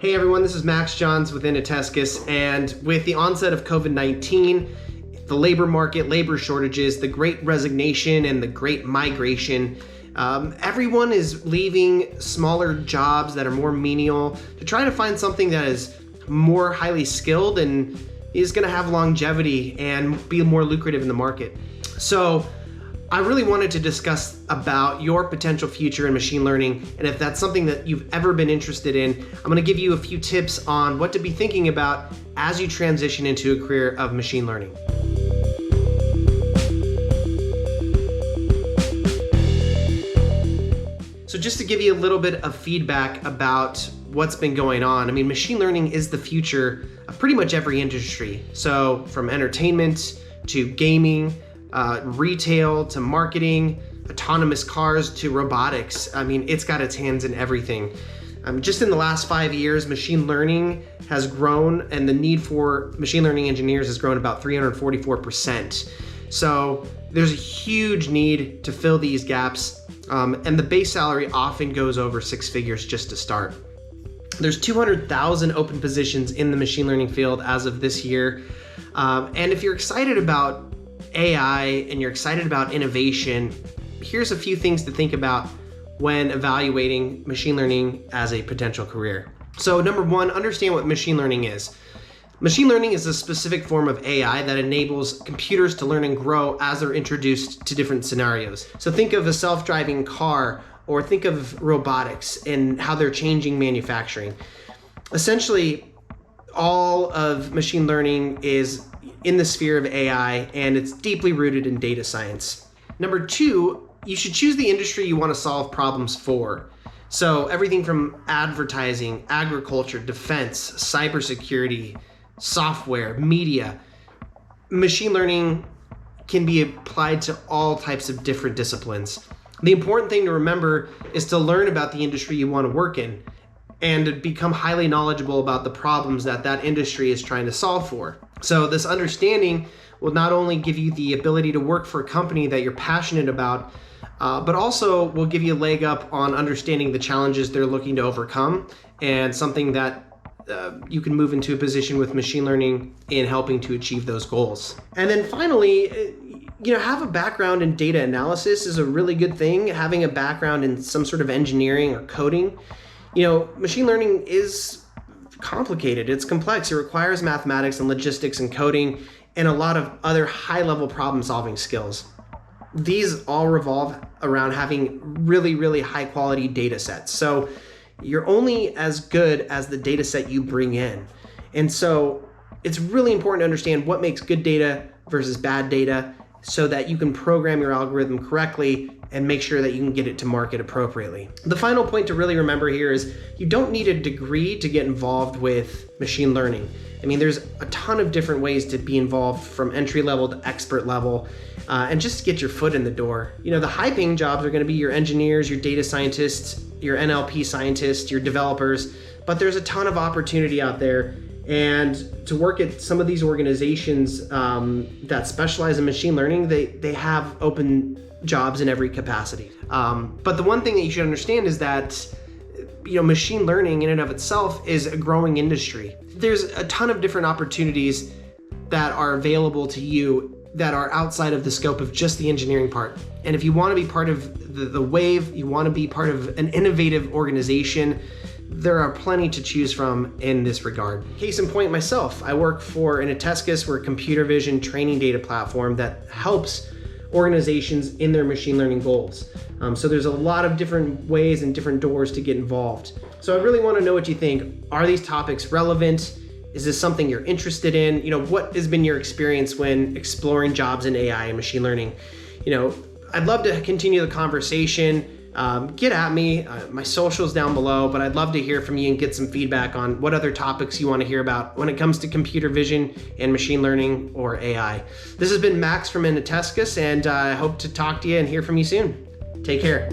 Hey everyone, this is Max Johns with Untitled, and with the onset of COVID-19, the labor market, labor shortages, the great resignation, and the great migration, everyone is leaving smaller jobs that are more menial to try to find something that is more highly skilled and is going to have longevity and be more lucrative in the market. So I really wanted to discuss about your potential future in machine learning, and if that's something that you've ever been interested in, I'm going to give you a few tips on what to be thinking about as you transition into a career of machine learning. So just to give you a little bit of feedback about what's been going on, I mean, machine learning is the future of pretty much every industry. So from entertainment to gaming, retail to marketing, autonomous cars to robotics. I mean, it's got its hands in everything. Just in the last 5 years, machine learning has grown, and the need for machine learning engineers has grown about 344%. So there's a huge need to fill these gaps, and the base salary often goes over 6 figures just to start. There's 200,000 open positions in the machine learning field as of this year. And if you're excited about AI and you're excited about innovation, here's a few things to think about when evaluating machine learning as a potential career. So number one, understand what machine learning is. Machine learning is a specific form of AI that enables computers to learn and grow as they're introduced to different scenarios. So think of a self-driving car, or think of robotics and how they're changing manufacturing. Essentially, all of machine learning is in the sphere of AI, and it's deeply rooted in data science. Number two, you should choose the industry you want to solve problems for. So everything from advertising, agriculture, defense, cybersecurity, software, media. Machine learning can be applied to all types of different disciplines. The important thing to remember is to learn about the industry you want to work in and to become highly knowledgeable about the problems that that industry is trying to solve for. So this understanding will not only give you the ability to work for a company that you're passionate about, but also will give you a leg up on understanding the challenges they're looking to overcome, and something that you can move into a position with machine learning in helping to achieve those goals. And then finally, have a background in data analysis is a really good thing. Having a background in some sort of engineering or coding. Machine learning is complicated, it's complex, it requires mathematics and logistics and coding and a lot of other high-level problem-solving skills. These all revolve around having really, really high-quality data sets. So you're only as good as the data set you bring in. And so it's really important to understand what makes good data versus bad data so that you can program your algorithm correctly and make sure that you can get it to market appropriately. The final point to really remember here is you don't need a degree to get involved with machine learning. I mean, there's a ton of different ways to be involved, from entry level to expert level, and just get your foot in the door. The high paying jobs are going to be your engineers, your data scientists, your NLP scientists, your developers, but there's a ton of opportunity out there. And to work at some of these organizations that specialize in machine learning, they have open jobs in every capacity. But the one thing that you should understand is that machine learning in and of itself is a growing industry. There's a ton of different opportunities that are available to you that are outside of the scope of just the engineering part. And if you want to be part of the wave, you want to be part of an innovative organization, there are plenty to choose from in this regard. Case in point, myself, I work for Untitled. We're a computer vision training data platform that helps organizations in their machine learning goals. So there's a lot of different ways and different doors to get involved. So I really want to know what you think. Are these topics relevant? Is this something you're interested in? What has been your experience when exploring jobs in AI and machine learning? I'd love to continue the conversation. Get at me, my socials down below, but I'd love to hear from you and get some feedback on what other topics you want to hear about when it comes to computer vision and machine learning or AI. This has been Max from Untitled, and I hope to talk to you and hear from you soon. Take care.